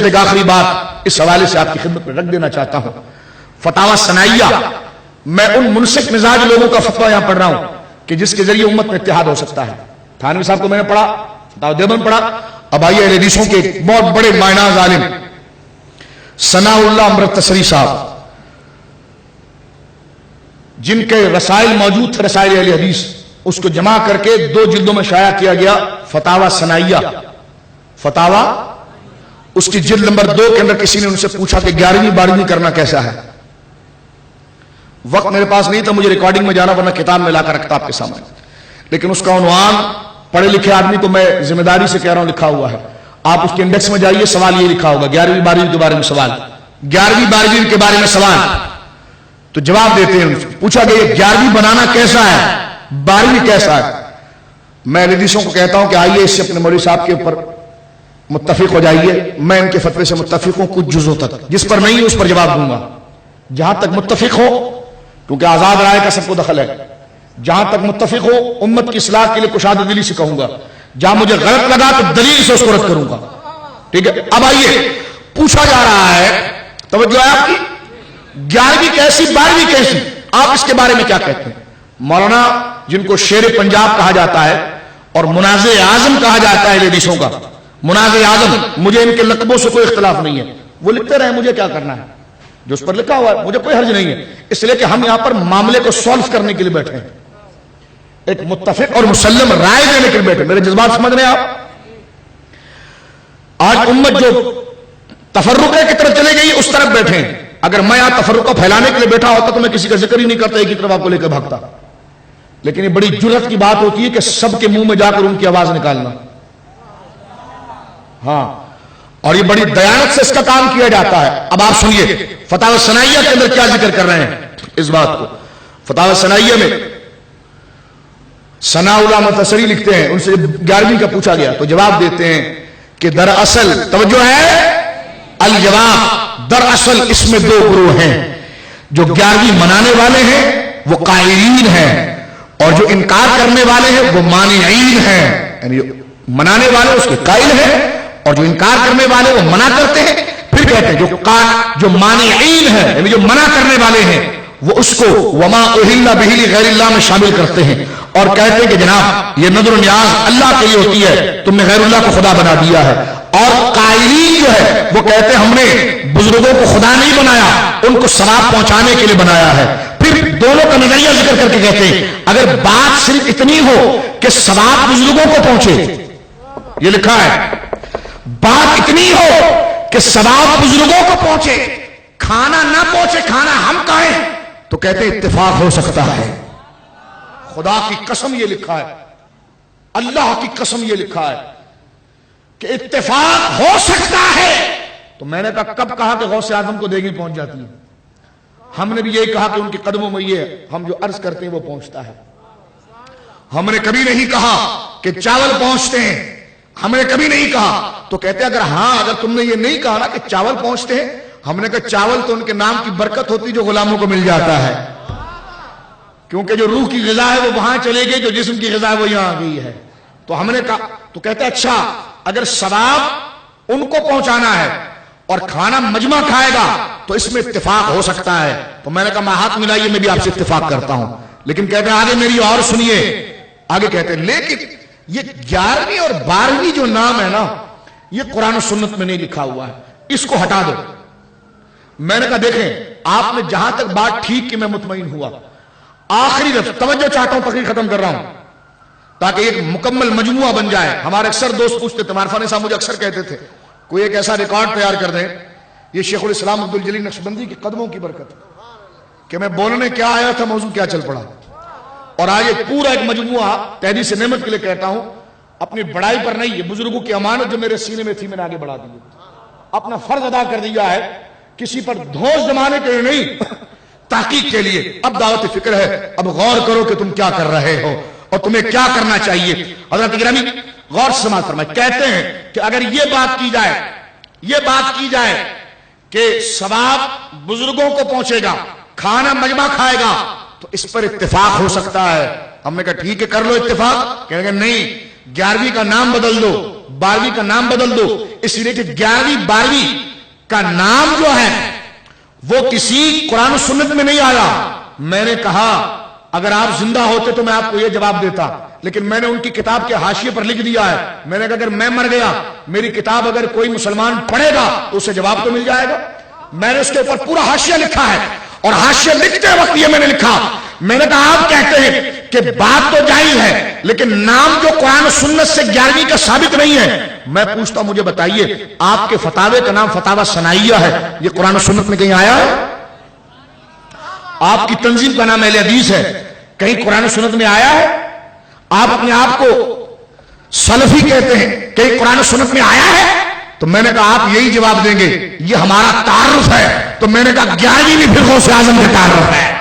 ایک آخری بات اس حوالے سے آپ کی خدمت میں رکھ دینا چاہتا ہوں. فتاوی ثنائیہ، میں ان منسک مزاج لوگوں کا فتویٰ یہاں پڑھ رہا ہوں کہ جس کے ذریعے امت میں اتحاد ہو سکتا ہے. تھانوی صاحب کو میں نے پڑھا، فتاوی دیوبند پڑھا. اب آئیے اہل حدیثوں کے بہت بڑے معناز عالم ثناء اللہ امرت تسری صاحب، جن کے رسائل موجود تھے، رسائل اہل حدیث، اس کو جمع کر کے 2 جلدوں میں شائع کیا گیا، فتاوی ثنائیہ. فتاوی اس کی جلد نمبر 2 کے اندر کسی نے ان سے پوچھا کہ 11ویں 12ویں کرنا کیسا ہے. وقت میرے پاس نہیں تھا، مجھے ریکارڈنگ میں جانا، ورنہ کتاب میں لا کر رکھتا آپ کے سامنے. لیکن اس کا عنوان پڑھے لکھے آدمی کو میں ذمہ داری سے کہہ رہا ہوں لکھا ہوا ہے. آپ اس کے انڈیکس میں جائیے، سوال یہ لکھا ہوگا 11ویں 12ویں کے بارے میں سوال، 11ویں 12ویں کے بارے میں سوال. تو جواب دیتے ہیں. پوچھا گیا یہ 11ویں بنانا کیسا ہے، 12ویں کیسا ہے. میں حدیثوں کو کہتا ہوں کہ آئیے اس سے اپنے مولوی صاحب کے اوپر متفق ہو جائیے. میں ان کے فتوے سے متفق ہوں کچھ جزوں تک، جس پر نہیں اس پر جواب دوں گا. جہاں تک متفق ہو، کیونکہ آزاد رائے کا سب کو دخل ہے، جہاں تک متفق ہو امت کی اصلاح کے لیے کشادہ دلی سے کہوں گا. جہاں مجھے غلط لگا تو دلیل سے اس کو رد کروں گا. ٹھیک ہے. اب آئیے، پوچھا جا رہا ہے، توجہ ہے آپ کی، 11ویں کیسی 12ویں کیسی، آپ اس کے بارے میں کیا کہتے ہیں؟ مولانا جن کو شیر پنجاب کہا جاتا ہے اور منازع اعظم کہا جاتا ہے حدیثوں کا، منازع اعظم، مجھے ان کے لقبوں سے کوئی اختلاف نہیں ہے، وہ لکھتے رہے، مجھے کیا کرنا ہے، جو اس پر لکھا ہوا ہے مجھے کوئی حرج نہیں ہے. اس لیے کہ ہم یہاں پر معاملے کو سولو کرنے کے لیے بیٹھے ہیں، ایک متفق اور مسلم رائے دینے کے لیے بیٹھے. میرے جذبات سمجھ رہے ہیں آپ؟ آج امت جو تفرقے کی طرف چلے گئی اس طرف بیٹھے ہیں. اگر میں یہاں تفرقہ پھیلانے کے لیے بیٹھا ہوتا تو میں کسی کا ذکر ہی نہیں کرتا، ایک ہی طرف آپ کو لے کر بھاگتا. لیکن یہ بڑی جرات کی بات ہوتی ہے کہ سب کے منہ میں جا کر ان کی آواز نکالنا. ہاں، اور یہ بڑی دیانت سے اس کا کام کیا جاتا ہے. اب آپ سنیے فتاوی ثنائیہ کے اندر کیا ذکر کر رہے ہیں اس بات کو. فتاوی ثنائیہ میں ثناء اللہ متصری لکھتے ہیں، ان سے 11ویں کا پوچھا گیا تو جواب دیتے ہیں کہ دراصل، توجہ ہے، الجواب، دراصل اس میں 2 گروہ ہیں. جو 11ویں منانے والے ہیں وہ قائلین ہیں، اور جو انکار کرنے والے ہیں وہ مانعین ہیں. یعنی منانے والے اس کے قائل ہیں اور جو انکار کرنے والے وہ منع کرتے ہیں. پھر کہتے ہیں جو مانعین ہیں، یعنی جو منع کرنے والے ہیں، وہ اس کو وما اہل بہ لغیر اللہ میں شامل کرتے ہیں اور کہتے ہیں کہ جناب یہ نظر و نیاز اللہ کے لیے ہوتی ہے، تم نے غیر اللہ کو خدا بنا دیا ہے. اور قائلین جو ہے وہ کہتے ہیں ہم نے بزرگوں کو خدا نہیں بنایا، ان کو ثواب پہنچانے کے لیے بنایا ہے. پھر دونوں کا نظریہ ذکر کر کے کہتے ہیں اگر بات صرف اتنی ہو کہ ثواب بزرگوں کو پہنچے، یہ لکھا ہے، بات اتنی ہو کہ ثواب بزرگوں کو پہنچے، کھانا نہ پہنچے، کھانا ہم کھائیں، تو کہتے ہیں اتفاق ہو سکتا ہے. خدا کی قسم یہ لکھا ہے، اللہ کی قسم یہ لکھا ہے کہ اتفاق ہو سکتا ہے. تو میں نے کہا کب کہا کہ غوث اعظم کو دیگیں پہنچ جاتی ہیں؟ ہم نے بھی یہی کہا کہ ان کے قدموں میں یہ ہم جو عرض کرتے ہیں وہ پہنچتا ہے. ہم نے کبھی نہیں کہا کہ چاول پہنچتے ہیں، ہم نے کبھی نہیں کہا. تو کہتے ہیں اگر تم نے یہ نہیں کہا نا کہ چاول پہنچتے ہیں، ہم نے کہا چاول تو ان کے نام کی برکت ہوتی جو غلاموں کو مل جاتا ہے، کیونکہ جو روح کی غذا ہے وہ وہاں چلے گئی، جو جسم کی غذا ہے وہ یہاں آ گئی ہے. تو ہم نے کہا، تو کہتے ہیں اچھا اگر ثواب ان کو پہنچانا ہے اور کھانا مجمع کھائے گا تو اس میں اتفاق ہو سکتا ہے. تو میں نے کہا میں ہاتھ ملائیے، میں بھی آپ سے اتفاق کرتا ہوں. لیکن کہتے ہیں آگے میری اور سنیے، آگے کہتے ہیں لیکن یہ 11ویں اور 12ویں جو نام ہے نا، یہ قرآن و سنت میں نہیں لکھا ہوا ہے، اس کو ہٹا دو. میں نے کہا دیکھیں آپ نے جہاں تک بات ٹھیک کی میں مطمئن ہوا. آخری توجہ چاہتا ہوں، تقریر ختم کر رہا ہوں تاکہ ایک مکمل مجموعہ بن جائے. ہمارے اکثر دوست پوچھتے تھے، عرفان صاحب مجھے اکثر کہتے تھے کوئی ایک ایسا ریکارڈ تیار کر دیں، یہ شیخ الاسلام عبدالجلیل نقشبندی کے قدموں کی برکت کہ میں بولنے کیا آیا تھا، موضوع کیا چل پڑا. اور آج ایک پورا ایک مجموعہ تحدیث نعمت کے لیے کہتا ہوں، اپنی بڑائی پر نہیں، یہ بزرگوں کی امانت جو میرے سینے میں تھی میں نے آگے بڑھا دی، اپنا فرض ادا کر دیا ہے، کسی پر دھوس جمانے کے لیے نہیں، تحقیق کے لیے. اب دعوت فکر ہے، اب غور کرو کہ تم کیا کر رہے ہو اور تمہیں کیا کرنا چاہیے. حضرت گرامی غور سے سماعت فرمائیں. کہتے ہیں کہ اگر یہ بات کی جائے کہ ثواب بزرگوں کو پہنچے گا، کھانا مجمع کھائے گا، تو اس پر اتفاق ہو سکتا ہے. ہم نے کہا ٹھیک ہے کر لو اتفاق. کہیں گے نہیں، 11ویں کا نام بدل دو، 12ویں کا نام بدل دو، اس لیے کہ 11ویں 12ویں کا نام جو ہے وہ کسی قرآن و سنت میں نہیں آیا۔ میں نے کہا اگر آپ زندہ ہوتے تو میں آپ کو یہ جواب دیتا، لیکن میں نے ان کی کتاب کے حاشیے پر لکھ دیا ہے، میں نے کہا اگر میں مر گیا میری کتاب اگر کوئی مسلمان پڑھے گا تو اسے جواب تو مل جائے گا۔ میں نے اس کے اوپر پورا حاشیہ لکھا ہے، اور حاشیہ لکھتے وقت یہ میں نے لکھا، میں نے کہا آپ کہتے ہیں کہ بات تو جائز ہے لیکن نام جو قرآن و سنت سے 11ویں کا ثابت نہیں ہے، میں پوچھتا ہوں مجھے بتائیے آپ کے فتاوے کا نام فتاوی ثنائیہ ہے، یہ قرآن و سنت میں کہیں آیا ہے؟ آپ کی تنظیم کا نام اہل حدیث ہے، کہیں قرآن و سنت میں آیا ہے؟ آپ اپنے آپ کو سلفی کہتے ہیں، کہیں قرآن و سنت میں آیا ہے؟ تو میں نے کہا آپ یہی جواب دیں گے یہ ہمارا تعارف ہے، تو میں نے کہا 11ویں بھی پھر غوث اعظم کا تعارف ہے۔